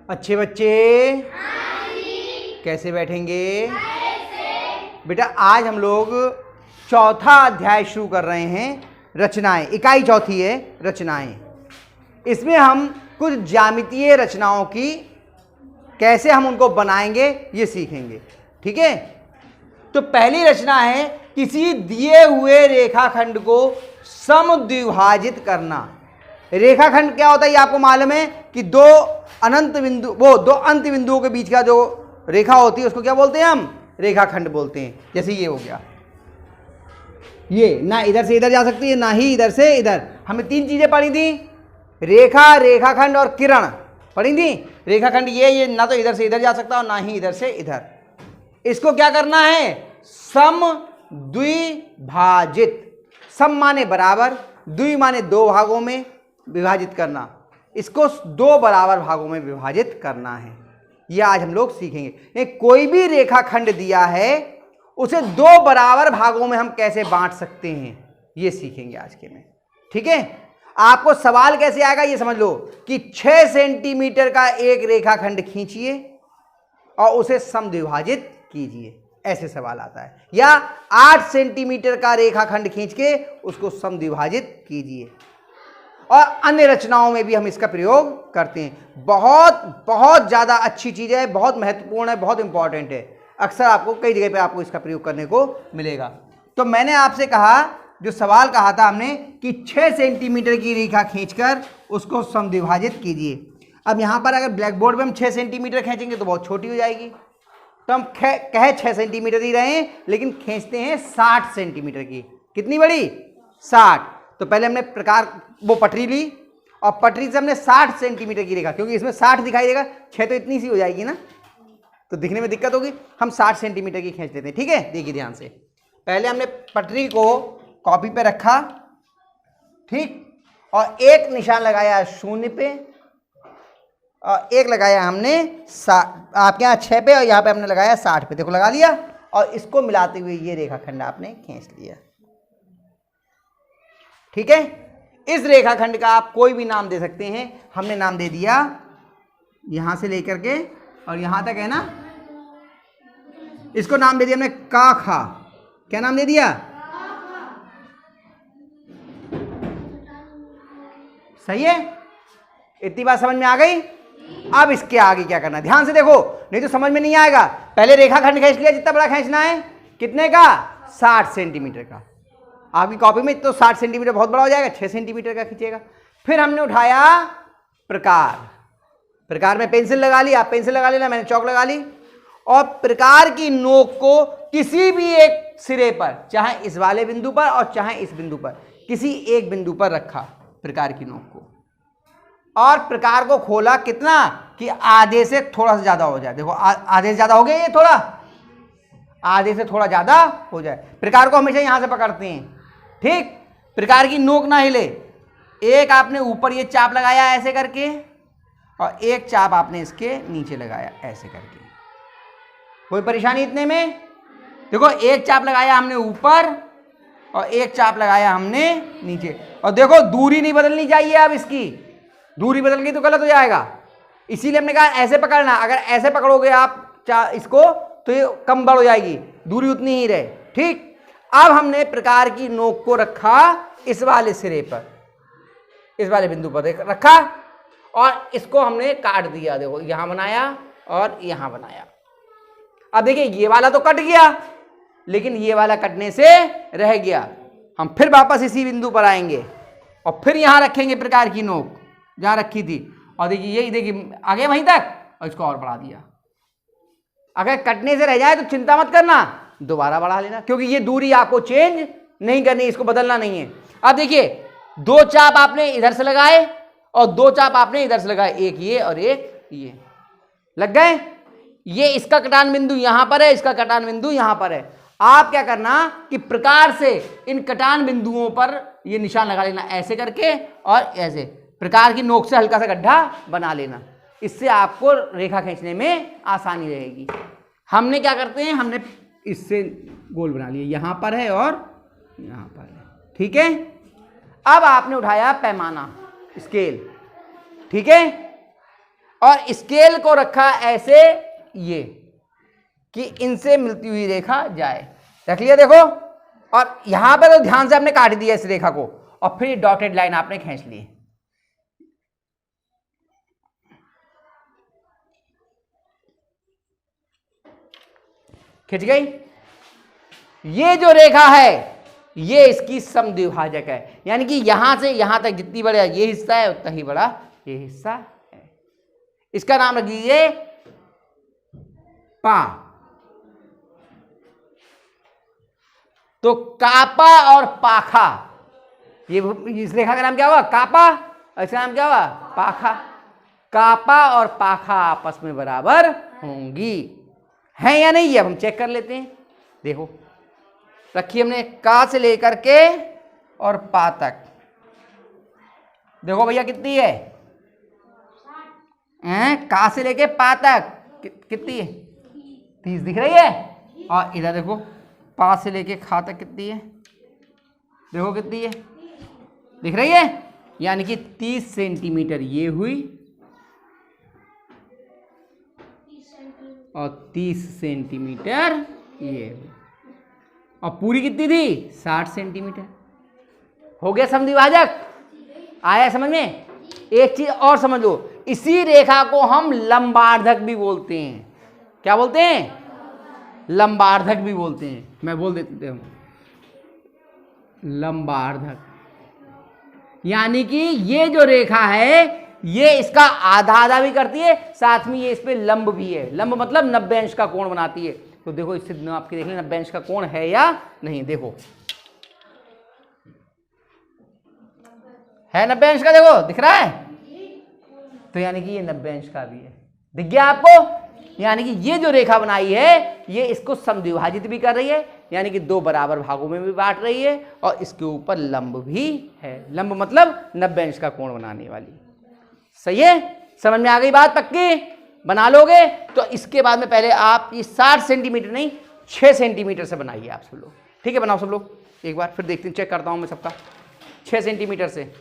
अच्छे बच्चे कैसे बैठेंगे? बेटा आज हम लोग चौथा अध्याय शुरू कर रहे हैं, रचनाएं। इकाई चौथी है रचनाएं। इसमें हम कुछ ज्यामितीय रचनाओं की कैसे हम उनको बनाएंगे ये सीखेंगे। ठीक है, तो पहली रचना है किसी दिए हुए रेखाखंड को समद्विभाजित करना। रेखाखंड क्या होता है ये आपको मालूम है कि दो अंत बिंदुओं के बीच का जो रेखा होती है उसको क्या बोलते हैं? हम रेखाखंड बोलते हैं। जैसे ये हो गया, ये ना इधर से इधर जा सकती है ना ही इधर से इधर। हमें तीन चीजें पढ़ी थी, रेखा, रेखाखंड और किरण पढ़ी थी। रेखाखंड ये ना तो इधर से इधर जा सकता और ना ही इधर से इधर। इसको क्या करना है? समद्विभाजित। सम माने बराबर, द्वि माने दो भागों में विभाजित करना। इसको दो बराबर भागों में विभाजित करना है। यह आज हम लोग सीखेंगे। कोई भी रेखाखंड दिया है उसे दो बराबर भागों में हम कैसे बांट सकते हैं ये सीखेंगे आज के में। ठीक है, आपको सवाल कैसे आएगा ये समझ लो कि 6 सेंटीमीटर का एक रेखाखंड खींचिए और उसे समद्विभाजित कीजिए, ऐसे सवाल आता है। या 8 सेंटीमीटर का रेखाखंड खींच के उसको समद्विभाजित कीजिए। और अन्य रचनाओं में भी हम इसका प्रयोग करते हैं। बहुत बहुत ज़्यादा अच्छी चीज़ है, बहुत महत्वपूर्ण है, बहुत इंपॉर्टेंट है। अक्सर आपको कई जगह पे आपको इसका प्रयोग करने को मिलेगा। तो मैंने आपसे कहा, जो सवाल कहा था हमने कि 6 सेंटीमीटर की रेखा खींचकर उसको समद्विभाजित कीजिए। अब यहाँ पर अगर ब्लैक बोर्ड पर हम 6 सेंटीमीटर खींचेंगे तो बहुत छोटी हो जाएगी, तो हम कहे 6 सेंटीमीटर ही रहे हैं लेकिन खींचते हैं 60 सेंटीमीटर की। कितनी बड़ी? 60। तो पहले हमने प्रकार वो पटरी ली और पटरी से हमने 60 सेंटीमीटर की रेखा, क्योंकि इसमें 60 दिखाई देगा, 6 तो इतनी सी हो जाएगी ना, तो दिखने में दिक्कत होगी। हम 60 सेंटीमीटर की खींच लेते हैं। ठीक है, देखिए ध्यान से। पहले हमने पटरी को कॉपी पे रखा, ठीक, और एक निशान लगाया 0 पे और एक लगाया हमने आपके यहाँ 6 पे और यहाँ पे हमने लगाया 60 पे। देखो लगा लिया, और इसको मिलाते हुए ये रेखाखंड आपने खींच लिया। ठीक है, इस रेखाखंड का आप कोई भी नाम दे सकते हैं। हमने नाम दे दिया यहां से लेकर के और यहां तक है ना, इसको नाम दे दिया हमने का खा। क्या नाम दे दिया? सही है, इतनी बात समझ में आ गई। अब इसके आगे क्या करना, ध्यान से देखो, नहीं तो समझ में नहीं आएगा। पहले रेखाखंड खींच लिया, जितना बड़ा खींचना है, कितने का? 60 सेंटीमीटर का। आपकी कॉपी में तो 60 सेंटीमीटर बहुत बड़ा हो जाएगा, 6 सेंटीमीटर का खींचेगा। फिर हमने उठाया प्रकार। प्रकार में पेंसिल लगा ली, आप पेंसिल लगा लेना, मैंने चौक लगा ली, और प्रकार की नोक को किसी भी एक सिरे पर, चाहे इस वाले बिंदु पर और चाहे इस बिंदु पर, किसी एक बिंदु पर रखा प्रकार की नोक को, और प्रकार को खोला। कितना? कि आधे से थोड़ा सा ज्यादा हो जाए। देखो आधे से ज्यादा हो गया, ये थोड़ा आधे से थोड़ा ज्यादा हो जाए। प्रकार को हमेशा यहां से पकड़ते हैं, ठीक, प्रकार की नोक ना हिले। एक आपने ऊपर ये चाप लगाया ऐसे करके, और एक चाप आपने इसके नीचे लगाया ऐसे करके। कोई परेशानी इतने में? देखो एक चाप लगाया हमने ऊपर और एक चाप लगाया हमने नीचे, और देखो दूरी नहीं बदलनी चाहिए। अब इसकी दूरी बदल गई तो गलत हो जाएगा, इसीलिए हमने कहा ऐसे पकड़ना। अगर ऐसे पकड़ोगे आप इसको तो ये कम बड़ हो जाएगी, दूरी उतनी ही रहे। ठीक, अब हमने प्रकार की नोक को रखा इस वाले सिरे पर, इस वाले बिंदु पर रखा, और इसको हमने काट दिया। देखो यहां बनाया और यहां बनाया। अब देखिए ये वाला तो कट गया, लेकिन ये वाला कटने से रह गया। हम फिर वापस इसी बिंदु पर आएंगे और फिर यहां रखेंगे प्रकार की नोक जहां रखी थी, और देखिए यही, देखिए आगे वहीं तक, और इसको और बढ़ा दिया। अगर कटने से रह जाए तो चिंता मत करना, दोबारा बढ़ा लेना, क्योंकि ये दूरी आपको चेंज नहीं करनी, इसको बदलना नहीं है। अब देखिए 2 चाप आपने इधर से लगाए और 2 चाप आपने इधर से लगाए, एक ये और एक ये लग गए। ये इसका कटान बिंदु यहां पर है, इसका कटान बिंदु यहां पर है। आप क्या करना कि प्रकार से इन कटान बिंदुओं पर ये निशान लगा लेना ऐसे करके, और ऐसे प्रकार की नोक से हल्का सा गड्ढा बना लेना। इससे आपको रेखा खींचने में आसानी रहेगी। हमने क्या करते हैं, हमने इससे गोल बना लिया, यहां पर है और यहां पर है। ठीक है, अब आपने उठाया पैमाना, स्केल। ठीक है, और स्केल को रखा ऐसे ये कि इनसे मिलती हुई रेखा जाए। रख लिया देखो, और यहां पर तो ध्यान से आपने काट दिया इस रेखा को, और फिर डॉटेड लाइन आपने खींच ली। खिंच गई। ये जो रेखा है ये इसकी समद्विभाजक है, यानी कि यहां से यहां तक जितनी बड़ा ये हिस्सा है उतना ही बड़ा ये हिस्सा है। इसका नाम रख दीजिए पा। तो कापा और पाखा, ये इस रेखा का नाम क्या हुआ? कापा। इसका नाम क्या हुआ? पाखा। कापा और पाखा आपस में बराबर होंगी, है या नहीं? अब हम चेक कर लेते हैं। देखो रखिए हमने का से लेकर के और पा तक। देखो भैया कितनी है? का से लेके पा तक कितनी है? 30 दिख रही है। और इधर देखो पा से लेके खा तक कितनी है? देखो कितनी है, दिख रही है? यानी कि 30 सेंटीमीटर ये हुई और 30 सेंटीमीटर ये हुई, और पूरी कितनी थी? 60 सेंटीमीटर। हो गया समद्विभाजक? आया समझ में? एक चीज और समझ लो, इसी रेखा को हम लंबार्धक भी बोलते हैं। क्या बोलते हैं? लंबार्धक भी बोलते हैं। मैं बोल देता हूं लंबार्धक, यानी कि ये जो रेखा है ये इसका आधा आधा भी करती है, साथ में ये इस पे लंब भी है। लंब मतलब 90 अंश का कोण बनाती है। तो देखो इससे आपके देख लें 90 अंश का कोण है या नहीं। देखो है 90 अंश का, देखो दिख रहा है। तो यानी कि ये 90 अंश का भी है। दिख गया आपको? यानी कि ये जो रेखा बनाई है ये इसको समद्विभाजित भी कर रही है, यानी कि 2 बराबर भागों में भी बांट रही है, और इसके ऊपर लंब भी है। लंब मतलब 90 अंश का कोण बनाने वाली। सही है? समझ में आ गई बात? पक्की बना लोगे? तो इसके बाद में पहले आप ये 60 सेंटीमीटर नहीं 6 सेंटीमीटर से बनाइए आप सब लोग। ठीक है, बनाओ सब लोग एक बार, फिर देखते हैं, चेक करता हूं मैं सबका। 6 सेंटीमीटर से